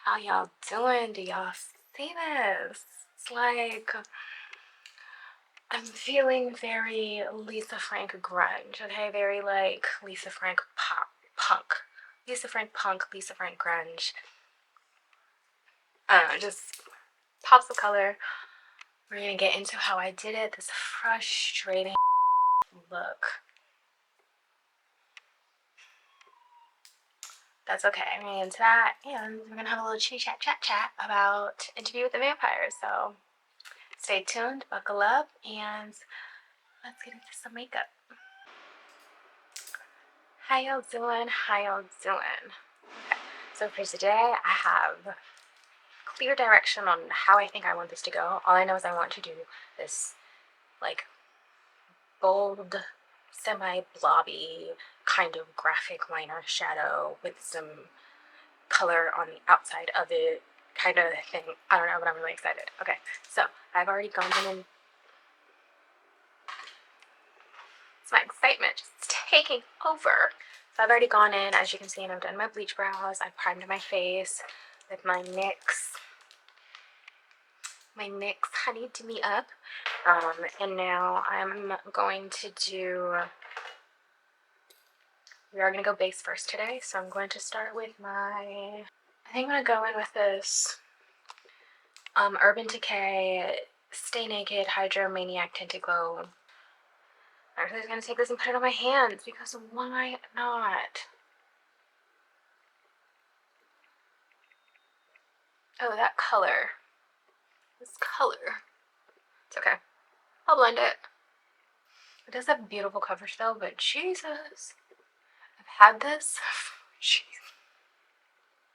How y'all doing? Do y'all see this? It's like I'm feeling very Lisa Frank grunge, okay? Very like Lisa Frank pop punk. Lisa Frank punk, Lisa Frank grunge. Just pops of color. We're gonna get into how I did it. This frustrating look. That's okay. I'm gonna get into that, and we're gonna have a little chitty chat about Interview with the Vampire. So stay tuned, buckle up, and let's get into some makeup. How y'all doing? How y'all doing? Okay. So for today, I have clear direction on how I think I want this to go. All I know is I want to do this like bold, semi-blobby kind of graphic liner shadow with some color on the outside of it kind of thing. I don't know, but I'm really excited. Okay, so I've already gone in and it's my excitement just taking over. So I've already gone in, as you can see, and I've done my bleach brows. I primed my face with my NYX Honey to Me Up. And now I'm going to do, we are going to go base first today. So I'm going to start with I think I'm going to go in with this Urban Decay Stay Naked Hydro Maniac Tinted Glow. I'm actually going to take this and put it on my hands because why not? Oh, that color. This color. It's okay. I'll blend it. It does have beautiful coverage though, but Jesus. I've had this.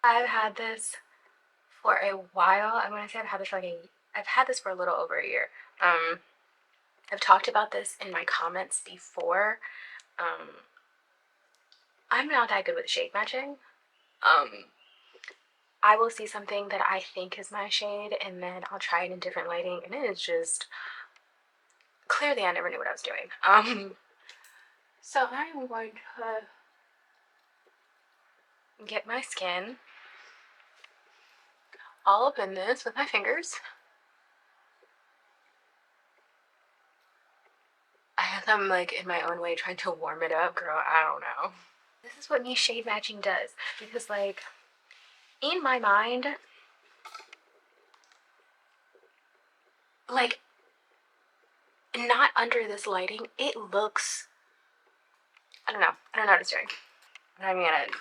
I've had this for a while. I'm gonna say I've had this for I've had this for a little over a year. I've talked about this in my comments before. I'm not that good with shade matching. I will see something that I think is my shade and then I'll try it in different lighting and it is just clearly I never knew what I was doing. So I'm going to get my skin all up in this with my fingers. I'm like in my own way trying to warm it up, girl. I don't know. This is what me shade matching does because like in my mind, like not under this lighting, it looks, I don't know what it's doing. I'm gonna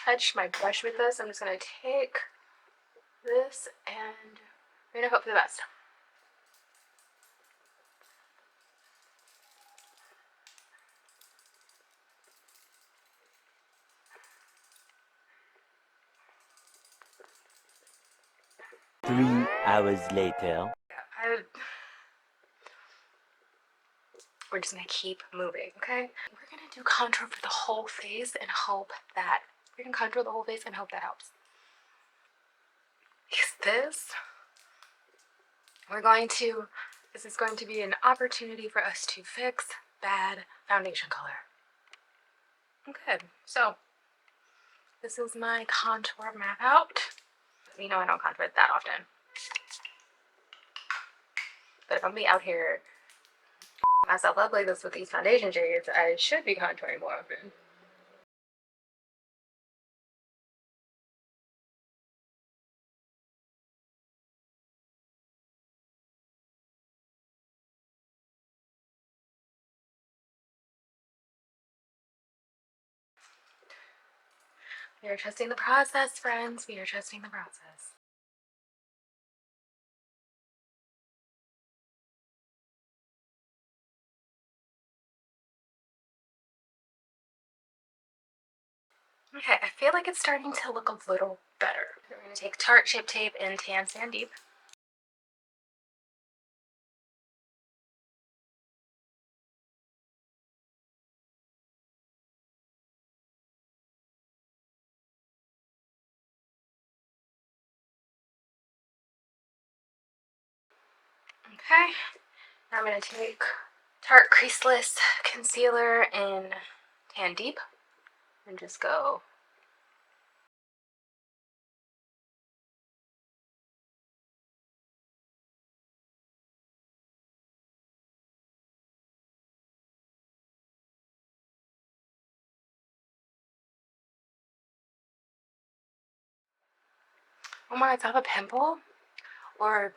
touch my brush with this. I'm just gonna take this and we're gonna hope for the best. Three hours later. We're just gonna keep moving, okay? We're gonna do contour for the whole face and hope that we're gonna contour the whole face and hope that helps. Because this is going to be an opportunity for us to fix bad foundation color. Okay, so this is my contour map out. You know I don't contour that often. But if I'm out here myself up like this with these foundation shades, I should be contouring more often. We are trusting the process, friends. We are trusting the process. Okay, I feel like it's starting to look a little better. We're going to take Tarte Shape Tape and Tan Sand Deep. Okay, now I'm going to take Tarte Creaseless Concealer in Tan Deep and just go Oh my god, I have a pimple? Or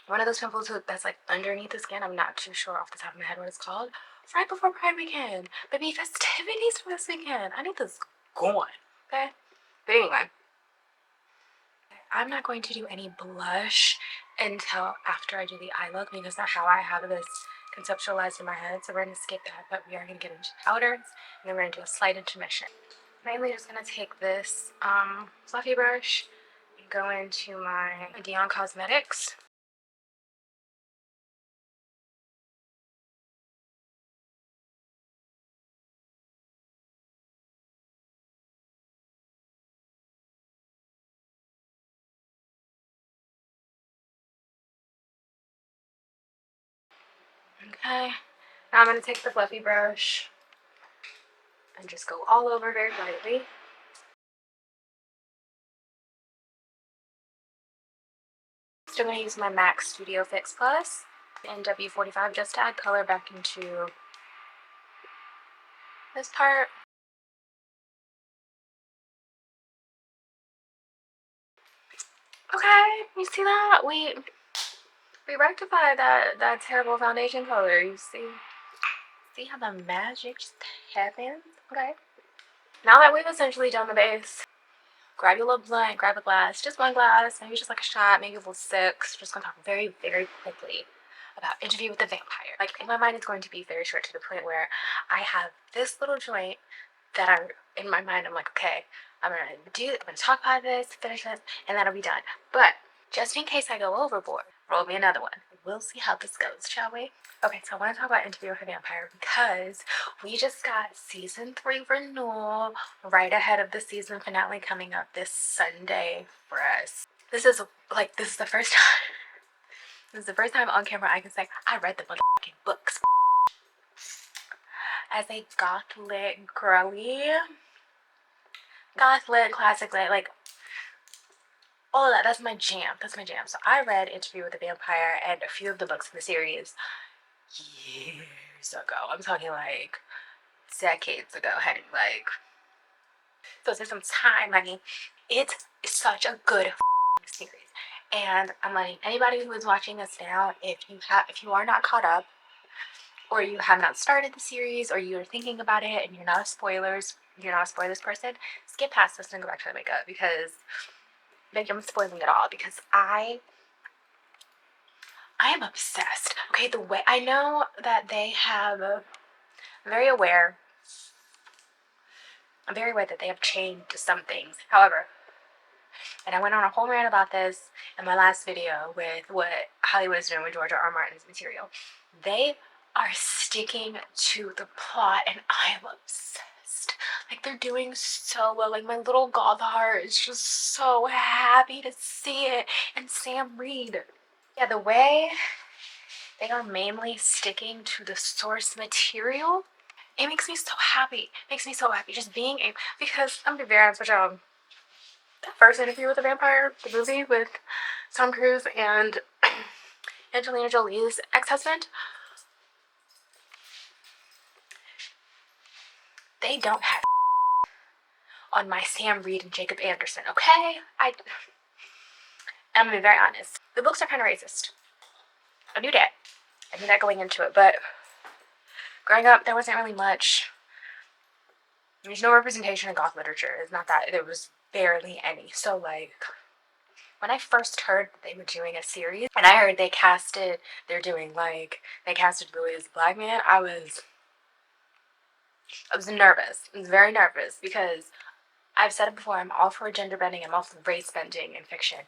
one of those pimples that's like underneath the skin. I'm not too sure off the top of my head what it's called. Right before Pride weekend. Baby, festivities for this weekend. I need this gone. Okay? But anyway, I'm not going to do any blush until after I do the eye look because that's how I have this conceptualized in my head. So we're going to skip that, but we are going to get into powders and then we're going to do a slight intermission. Mainly just going to take this fluffy brush and go into my Dion Cosmetics. Okay, now I'm going to take the fluffy brush and just go all over very lightly. Still going to use my MAC Studio Fix Plus NW45 just to add color back into this part. Okay, you see that? We rectified that terrible foundation color. You see how the magic just happens? Okay. Now that we've essentially done the base, grab your little blunt, grab a glass, just one glass, maybe just like a shot, maybe a little six. Just gonna talk very, very quickly about Interview with the Vampire. Like in my mind, it's going to be very short to the point where I have this little joint that in my mind, I'm like, okay, I'm gonna talk about this, finish this, and that'll be done. But just in case I go overboard, roll me another one. We'll see how this goes, shall we? Okay, so I want to talk about Interview with a Vampire because we just got season 3 renewal right ahead of the season finale coming up this Sunday for us. This is the first time. This is the first time on camera I can say I read the motherfucking books. As a goth lit girly, goth lit, classic lit, like all of that. That's my jam. That's my jam. So I read Interview with a Vampire and a few of the books in the series years ago. I'm talking like decades ago, honey. Like, so it's been some time, honey. It's such a good series. And I'm letting anybody who is watching this now, if you are not caught up, or you have not started the series, or you're thinking about it and you're not a spoilers person, skip past this and go back to the makeup because maybe I'm spoiling it all because I am obsessed. Okay, the way I know that they have, I'm very aware that they have changed some things. However, and I went on a whole rant about this in my last video with what Hollywood is doing with George R. Martin's material. They are sticking to the plot, and I am obsessed. Like, they're doing so well. Like, my little goth heart is just so happy to see it. And Sam Reed. Yeah, the way they are mainly sticking to the source material, it makes me so happy. It makes me so happy just being able, because I'm gonna be very honest with y'all, that first Interview with the Vampire, the movie with Tom Cruise and Angelina Jolie's ex-husband, they don't have on my Sam Reed and Jacob Anderson, okay? I'm gonna be very honest. The books are kind of racist. I knew that. I knew that going into it, but growing up, there wasn't really much. There's no representation in goth literature. It's not that. There was barely any. So, like, when I first heard that they were doing a series, and I heard they casted Louis as a black man, I was nervous. I was very nervous because I've said it before, I'm all for gender bending, I'm all for race bending in fiction.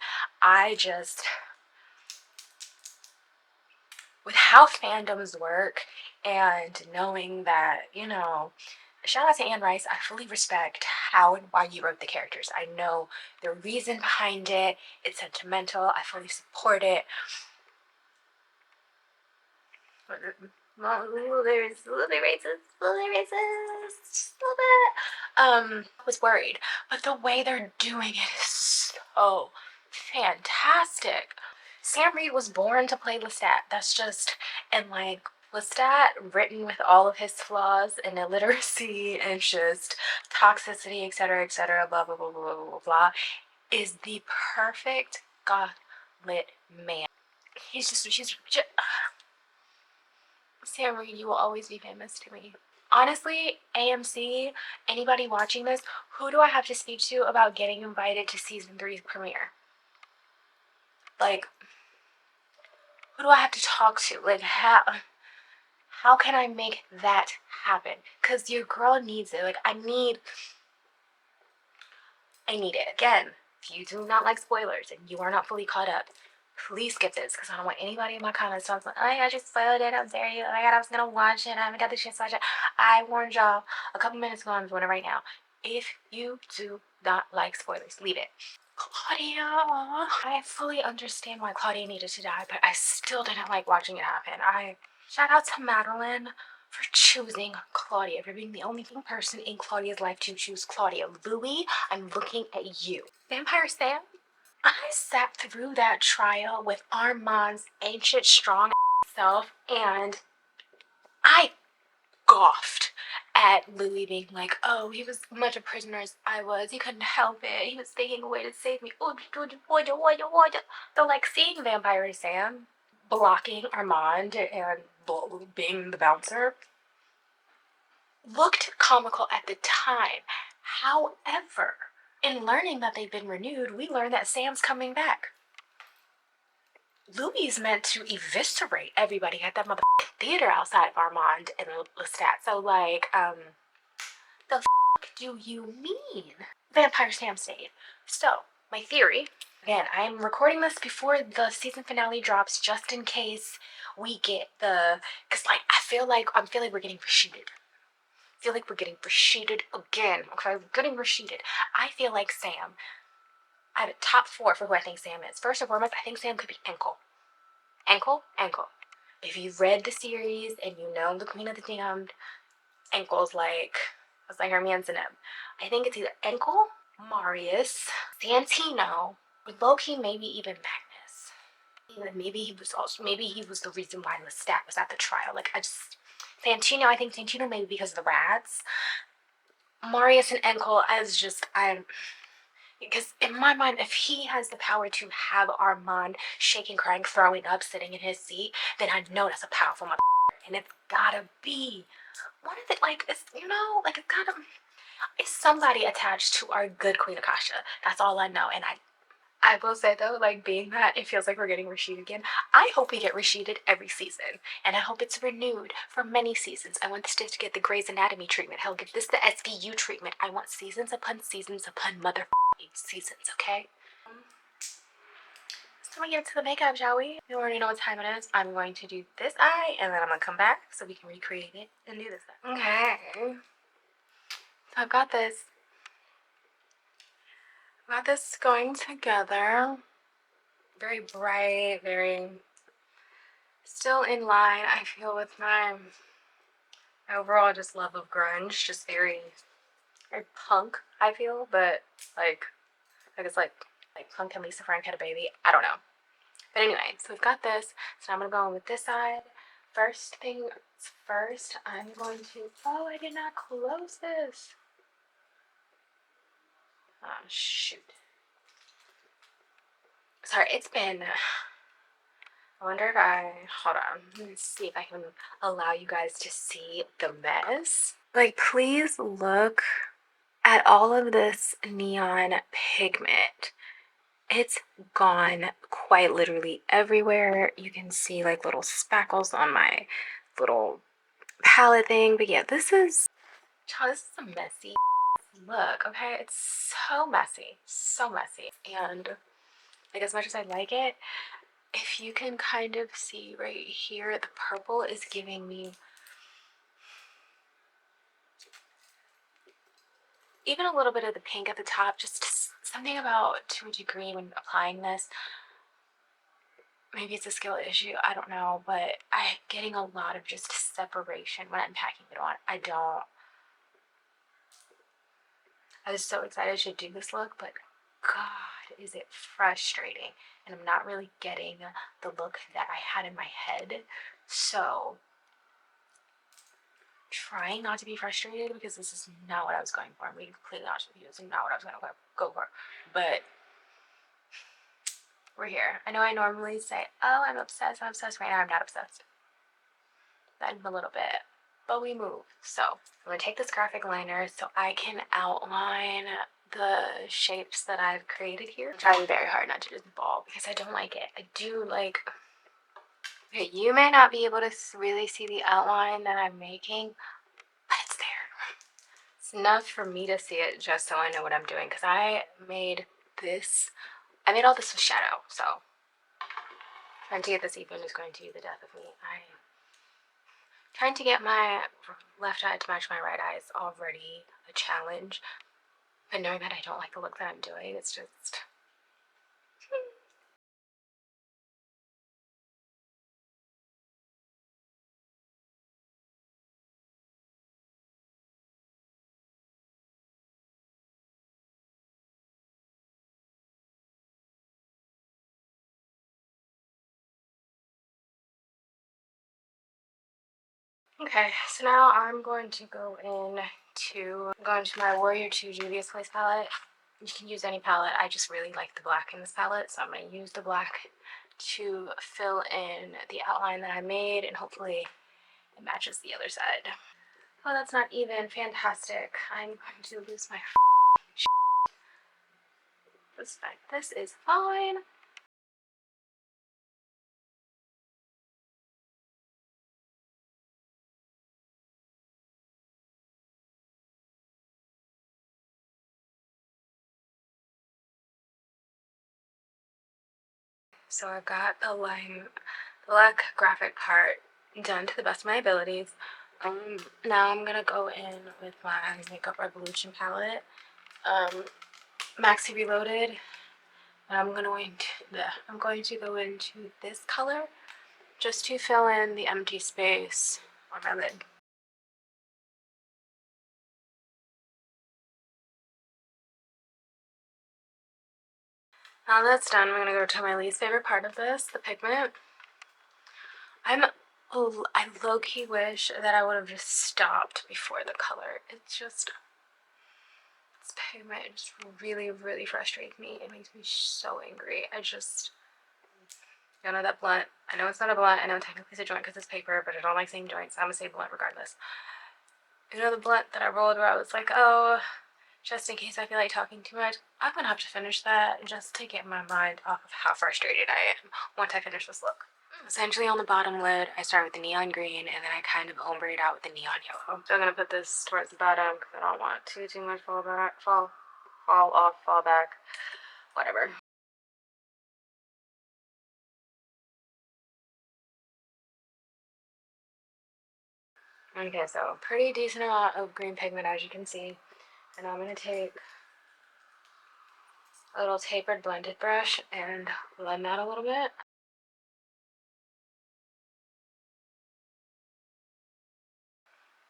With how fandoms work and knowing that, shout out to Anne Rice, I fully respect how and why you wrote the characters. I know the reason behind it, it's sentimental, I fully support it. A little bit racist, just a little bit. Was worried, but the way they're doing it is so fantastic. Sam Reed was born to play Lestat. That's just, and like Lestat, written with all of his flaws and illiteracy and just toxicity, etc., blah blah blah blah blah blah. is the perfect goth lit man. He's just Sam Reed, you will always be famous to me. Honestly, AMC, anybody watching this, who do I have to speak to about getting invited to season 3's premiere? Like, who do I have to talk to? Like, how can I make that happen? Because your girl needs it. Like, I need it. Again, if you do not like spoilers and you are not fully caught up, please skip this because I don't want anybody in my comments talking like, oh my gosh, you spoiled it. How dare you? Oh my god, I was gonna watch it. I haven't got the chance to watch it. I warned y'all a couple minutes ago. I'm doing it right now. If you do not like spoilers, leave it. Claudia. I fully understand why Claudia needed to die, but I still didn't like watching it happen. Shout out to Madeline for choosing Claudia, for being the only person in Claudia's life to choose Claudia. Louis, I'm looking at you. Vampire Sam, I sat through that trial with Armand's ancient, strong self, and I scoffed at Louis being like, oh, he was much a prisoner as I was. He couldn't help it. He was thinking a way to save me. So, like, seeing Vampire Sam blocking Armand and being the bouncer looked comical at the time. However, in learning that they've been renewed, we learned that Sam's coming back. Louis is meant to eviscerate everybody at that motherfucking theater outside of Armand and Lestat. So, like, the do you mean? Vampire Sam stayed. So, my theory, again, I'm recording this before the season finale drops just in case we get because, like, I feel like we're getting resheeted. I feel like we're getting resheeted again. Okay, we're getting resheeted. I feel like Sam, I have a top 4 for who I think Sam is. First and foremost, I think Sam could be Ankle. Ankle. If you've read the series and you know the Queen of the Damned, Ankle's like, it's like her man's in him. I think it's either Ankle, Marius, Santino, or low-key maybe even Magnus. Maybe he was the reason why Lestat was at the trial. Like, I think Santino maybe because of the rats. Marius and Ankle as because in my mind, if he has the power to have Armand shaking, crying, throwing up, sitting in his seat, then I know that's a powerful motherfucker. And it's gotta be one of the, like, it's, it's somebody attached to our good Queen Akasha. That's all I know. And I will say though, like, being that it feels like we're getting resheeted again, I hope we get resheeted every season. And I hope it's renewed for many seasons. I want this to get the Grey's Anatomy treatment. Hell, give this the SVU treatment. I want seasons upon motherfucking seasons, okay? So we get into the makeup, shall we? You already know what time it is. I'm going to do this eye, and then I'm gonna come back so we can recreate it and do this eye. Okay. So I've got this. Going together. Very bright, very still in line, I feel, with my overall just love of grunge. Just very punk, I feel, but like it's like punk and Lisa Frank had a baby. I don't know. But anyway, so we've got this. So I'm gonna go in with this side. First thing first, I'm going to, oh, I did not close this. Oh, shoot. Sorry, it's been, I wonder if hold on, let me see if I can allow you guys to see the mess. Like, please look at all of this neon pigment. It's gone quite literally everywhere. You can see like little spackles on my little palette thing. But yeah, this is a messy look, okay? It's so messy. So messy. And like, as much as I like it, if you can kind of see right here, the purple is giving me even a little bit of the pink at the top, just something about, to a degree, when applying this. Maybe it's a skill issue, I don't know, but I'm getting a lot of just separation when I'm packing it on. I was so excited to do this look, but God, is it frustrating. And I'm not really getting the look that I had in my head. So, trying not to be frustrated because this is not what I was going for. I'm being completely honest with you. This is not what I was going to go for. But we're here. I know I normally say, oh, I'm obsessed. Right now I'm not obsessed. I'm a little bit, but we move. So I'm gonna take this graphic liner so I can outline the shapes that I've created here. I'm trying very hard not to just ball because I don't like it. I do like, okay, you may not be able to really see the outline that I'm making, but it's there. It's enough for me to see it just so I know what I'm doing, because I made all this with shadow, so trying to get this even is going to be the death of me. Trying to get my left eye to match my right eye is already a challenge, but knowing that I don't like the look that I'm doing, it's just... Okay, so now I'm going to go into my Warrior 2 Juvia's Place palette. You can use any palette. I just really like the black in this palette, so I'm going to use the black to fill in the outline that I made, and hopefully it matches the other side. Oh, that's not even. Fantastic. I'm going to lose my respect. This is fine. So I've got the black graphic part done to the best of my abilities. Now I'm gonna go in with my Makeup Revolution palette, Maxi Reloaded, and I'm going to go into this color just to fill in the empty space on my lid. Now that's done, I'm gonna go to my least favorite part of this, the pigment. I low-key wish that I would have just stopped before the color. It's just, this pigment just really, really frustrates me. It makes me so angry. You know that blunt. I know it's not a blunt. I know technically it's a joint because it's paper, but I don't like saying joints. So I'm gonna say blunt regardless. You know the blunt that I rolled where I was like, oh, just in case I feel like talking too much, I'm gonna have to finish that just to get my mind off of how frustrated I am once I finish this look. Essentially on the bottom lid, I start with the neon green and then I kind of ombre it out with the neon yellow. So I'm gonna put this towards the bottom because I don't want too much fall back, whatever. Okay, so pretty decent amount of green pigment as you can see. And I'm gonna take a little tapered blended brush and blend that a little bit.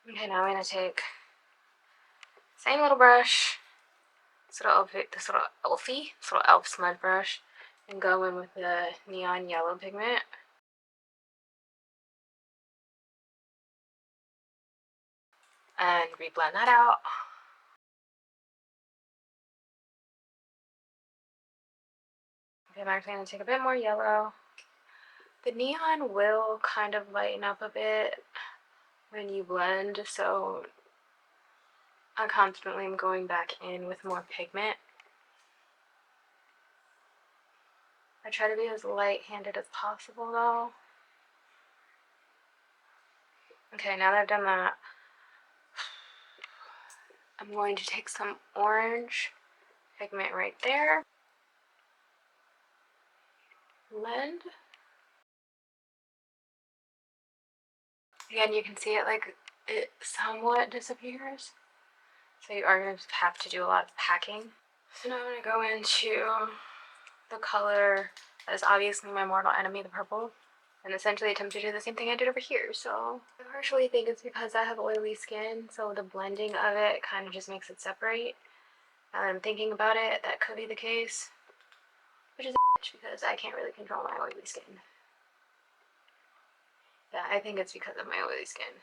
Okay, now I'm gonna take same little brush, this little elf smudge brush, and go in with the neon yellow pigment. And reblend that out. Okay, I'm actually gonna take a bit more yellow. The neon will kind of lighten up a bit when you blend, so I constantly am going back in with more pigment. I try to be as light-handed as possible though. Okay, now that I've done that, I'm going to take some orange pigment right there. Blend. Again, you can see it like it somewhat disappears. So you are going to have to do a lot of packing. So now I'm going to go into the color that is obviously my mortal enemy, the purple, and essentially attempt to do the same thing I did over here. So I partially think it's because I have oily skin, so the blending of it kind of just makes it separate. Now that I'm thinking about it, that could be the case, which is a bitch because I can't really control my oily skin. Yeah, I think it's because of my oily skin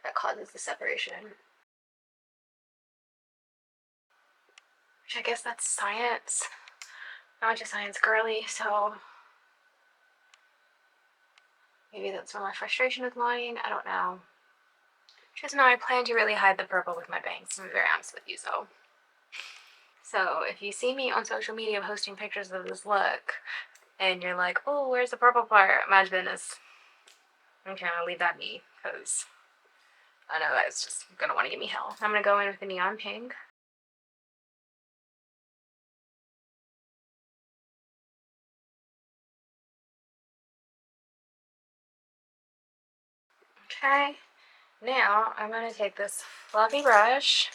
that causes the separation. Which I guess that's science. not much a science girly, so maybe that's where my frustration with lying. I don't know. Just know I plan to really hide the purple with my bangs, to be very honest with you, So if you see me on social media posting pictures of this look, and you're like, oh, where's the purple part? My business. Okay, I'll leave that be, because I know that's just gonna want to give me hell. I'm gonna go in with the neon pink. Okay, now I'm gonna take this fluffy brush,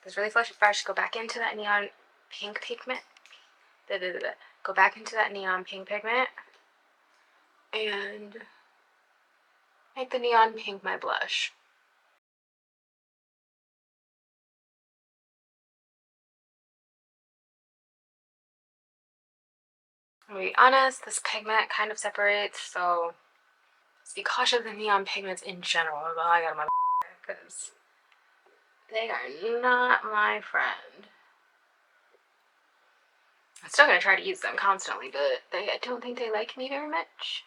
this really fluffy brush, go back into that neon pink pigment. Go back into that neon pink pigment and make the neon pink my blush. I'm gonna be honest, this pigment kind of separates, so just be cautious of the neon pigments in general. That's all I got on my because they are not my friend. I'm still gonna try to use them constantly, but I don't think they like me very much.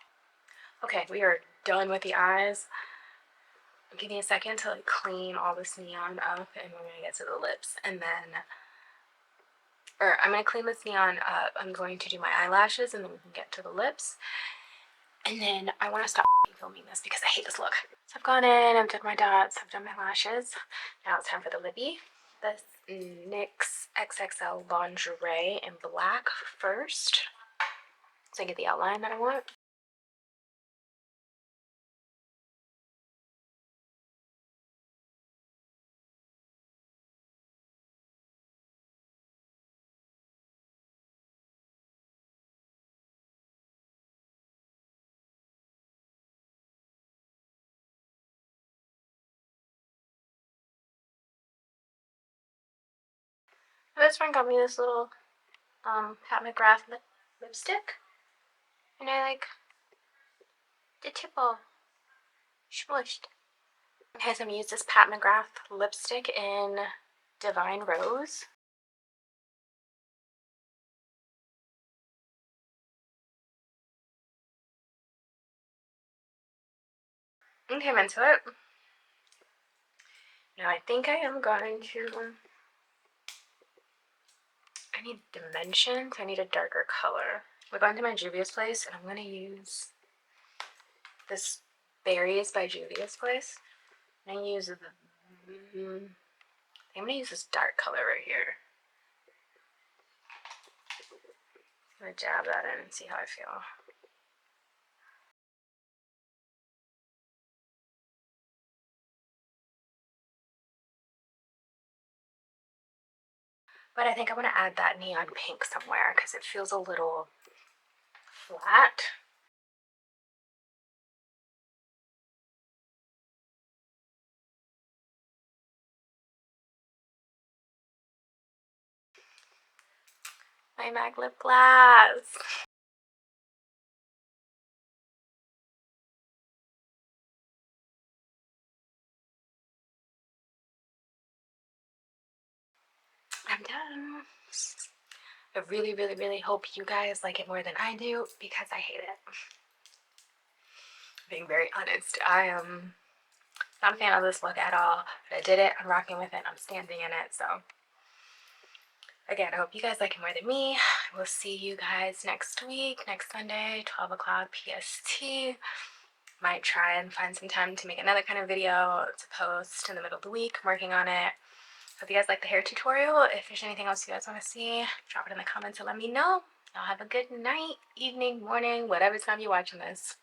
Okay, we are done with the eyes. Give me a second to like clean all this neon up, and we're gonna get to the lips, and then, or I'm gonna clean this neon up. I'm going to do my eyelashes, and then we can get to the lips. And then I want to stop filming this because I hate this look. So I've gone in, I've done my dots, I've done my lashes. Now it's time for the lippy. This NYX XXL Lingerie in black first, so I get the outline that I want. This friend got me this little Pat McGrath lipstick, and I like the tip all smushed. Okay, so I'm gonna use this Pat McGrath lipstick in Divine Rose. Okay, I'm into it. Now I think I am going to, I need dimensions, I need a darker color. We're going to my Juvia's Place, and I'm gonna use this Berries by Juvia's Place. I'm gonna use I'm gonna use this dark color right here. I'm gonna dab that in and see how I feel. But I think I want to add that neon pink somewhere because it feels a little flat. My MAC lip gloss. I'm done. I really, really, really hope you guys like it more than I do because I hate it. Being very honest, I am not a fan of this look at all, but I did it, I'm rocking with it, I'm standing in it, so again, I hope you guys like it more than me. We'll see you guys next week, next Sunday, 12 o'clock PST. Might try and find some time to make another kind of video to post in the middle of the week. I'm working on it. Hope you guys like the hair tutorial. If there's anything else you guys want to see, drop it in the comments and let me know. Y'all have a good night, evening, morning, whatever time you're watching this.